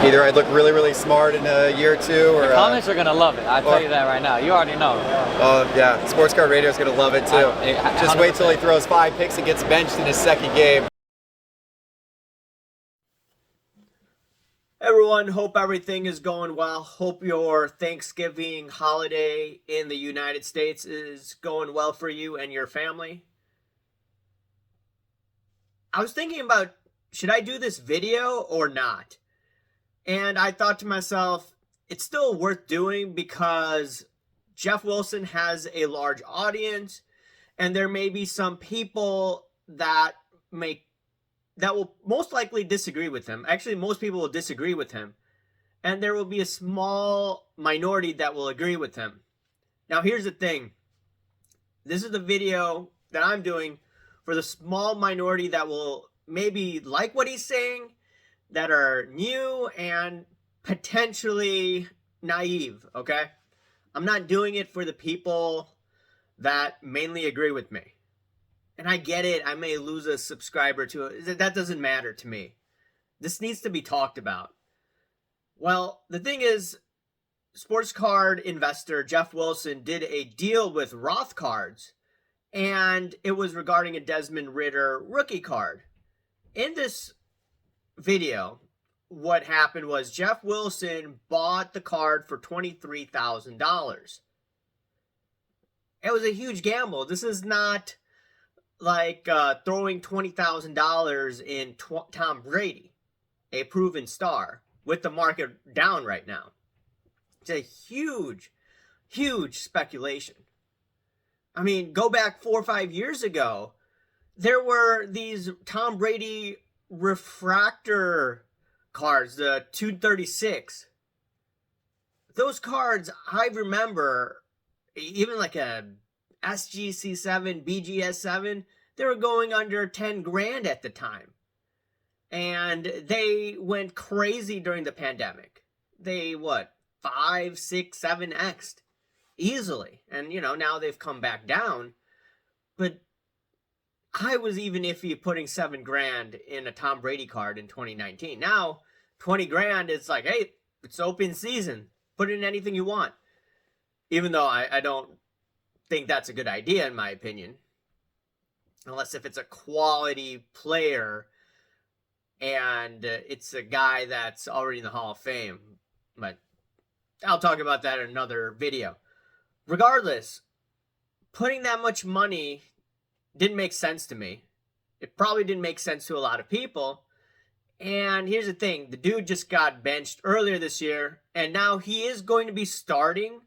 Either I'd look really, really smart in a year or two, or The comments are gonna love it. I'll tell you that right now. You already know. oh yeah, Sports Card Radio is gonna love it too. Just wait till he throws 5 picks and gets benched in his second game. Everyone, hope everything is going well. Hope your Thanksgiving holiday in the United States is going well for you and your family. I was thinking about, should I do this video or not? And I thought to myself, it's still worth doing because Jeff Wilson has a large audience, and there may be some people that will most likely disagree with him. Actually, most people will disagree with him. And there will be a small minority that will agree with him. Now, here's the thing. This is the video that I'm doing for the small minority that will maybe like what he's saying, that are new and potentially naive, okay? I'm not doing it for the people that mainly agree with me. And I get it, I may lose a subscriber to it. That doesn't matter to me. This needs to be talked about. Well, the thing is, sports card investor Jeff Wilson did a deal with Roth Cards, and it was regarding a Desmond Ritter rookie card. In this video, what happened was Jeff Wilson bought the card for $23,000. It was a huge gamble. This is not like throwing $20,000 in Tom Brady, a proven star, with the market down right now. It's a huge, huge speculation. I mean, go back 4 or 5 years ago, there were these Tom Brady refractor cards, the 236. Those cards, I remember, even like a SGC7, BGS7, they were going under 10 grand at the time. And they went crazy during the pandemic. They, 5, 6, 7x'd easily. And, now they've come back down. But I was even iffy putting 7 grand in a Tom Brady card in 2019. Now, 20 grand is like, hey, it's open season. Put in anything you want. Even though I don't think that's a good idea, in my opinion. Unless if it's a quality player and it's a guy that's already in the Hall of Fame. But I'll talk about that in another video. Regardless, putting that much money didn't make sense to me. It probably didn't make sense to a lot of people. And here's the thing. The dude just got benched earlier this year. And now he is going to be starting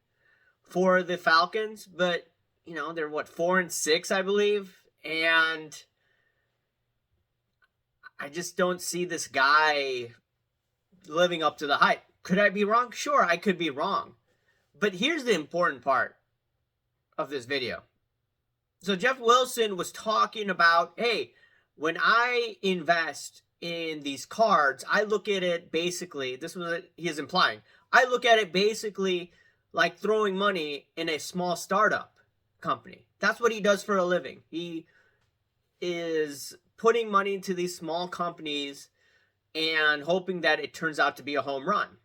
for the Falcons. But, they're 4-6, I believe. And I just don't see this guy living up to the hype. Could I be wrong? Sure, I could be wrong. But here's the important part of this video. So Jeff Wilson was talking about, hey, when I invest in these cards, I look at it basically, this was what he is implying, I look at it basically like throwing money in a small startup company. That's what he does for a living. He is putting money into these small companies and hoping that it turns out to be a home run.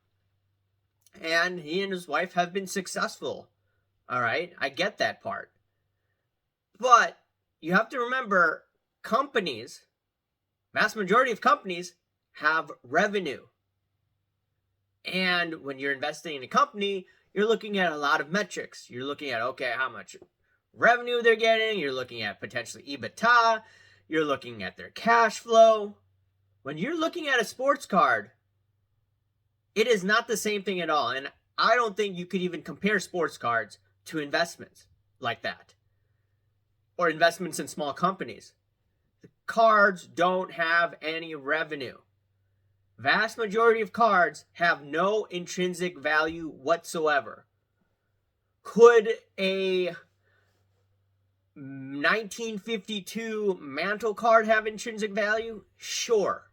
And he and his wife have been successful. All right, I get that part. But you have to remember, companies, vast majority of companies, have revenue. And when you're investing in a company, you're looking at a lot of metrics. You're looking at, okay, how much revenue they're getting. You're looking at potentially EBITDA. You're looking at their cash flow. When you're looking at a sports card, it is not the same thing at all. And I don't think you could even compare sports cards to investments like that. Or investments in small companies. The cards don't have any revenue. Vast majority of cards have no intrinsic value whatsoever. Could a 1952 Mantle card have intrinsic value? Sure.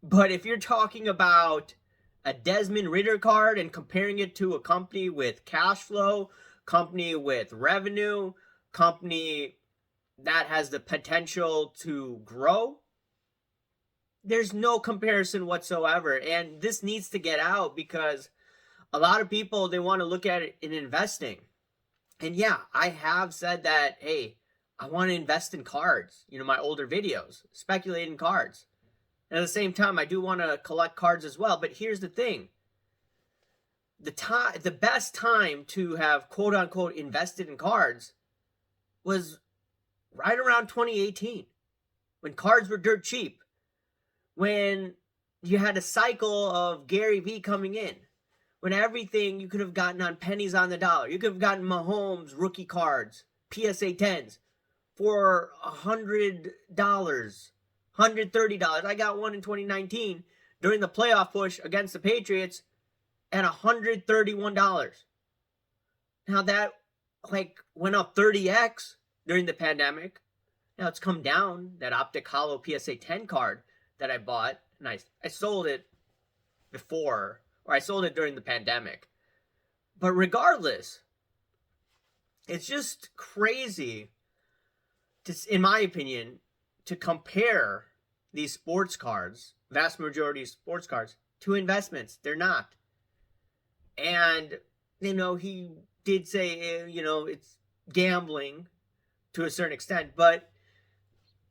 But if you're talking about a Desmond Ritter card and comparing it to a company with cash flow, company with revenue, company that has the potential to grow, there's no comparison whatsoever. And this needs to get out because a lot of people, they want to look at it in investing. And yeah, I have said that, hey, I want to invest in cards, my older videos, speculate in cards. And at the same time, I do want to collect cards as well. But here's the thing. The best time to have quote unquote invested in cards was right around 2018, when cards were dirt cheap, when you had a cycle of Gary Vee coming in, when everything you could have gotten on pennies on the dollar. You could have gotten Mahomes rookie cards, PSA 10s, for $100, $130. I got one in 2019 during the playoff push against the Patriots at $131. Now that went up 30x during the pandemic. Now it's come down. That Optic Hollow PSA 10 card that I bought, and I sold it before, or I sold it during the pandemic. But regardless, it's just crazy, in my opinion, to compare these sports cards, vast majority of sports cards, to investments. They're not. And, he did say, it's gambling to a certain extent. But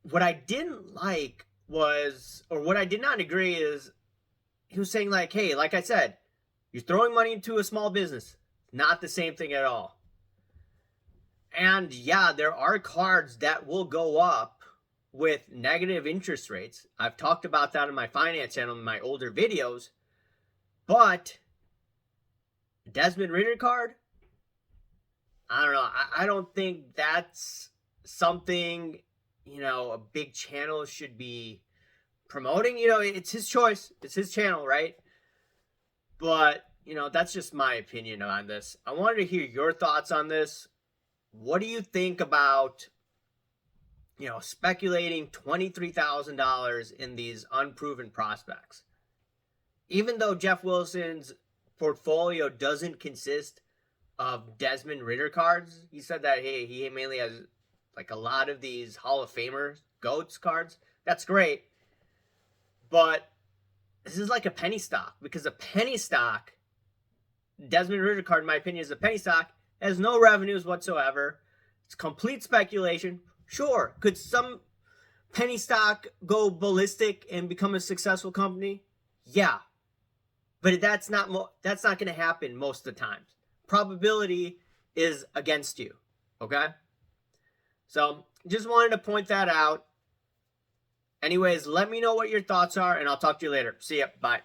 what I didn't like was, or what I did not agree is, he was saying hey, like I said, you're throwing money into a small business. Not the same thing at all. And yeah, there are cards that will go up with negative interest rates. I've talked about that on my finance channel in my older videos. But Desmond Ritter card, I don't know. I don't think that's something, a big channel should be promoting. It's his choice. It's his channel, right? But, that's just my opinion on this. I wanted to hear your thoughts on this. What do you think about, speculating $23,000 in these unproven prospects? Even though Jeff Wilson's portfolio doesn't consist of Desmond Ritter cards, he said that, hey, he mainly has a lot of these Hall of Famer GOATs cards. That's great. But this is like a penny stock, because a penny stock, Desmond Ritter card, in my opinion, is a penny stock, has no revenues whatsoever. It's complete speculation. Sure, could some penny stock go ballistic and become a successful company? Yeah. But that's not going to happen most of the times. Probability is against you, okay? So, just wanted to point that out. Anyways, let me know what your thoughts are, and I'll talk to you later. See ya. Bye.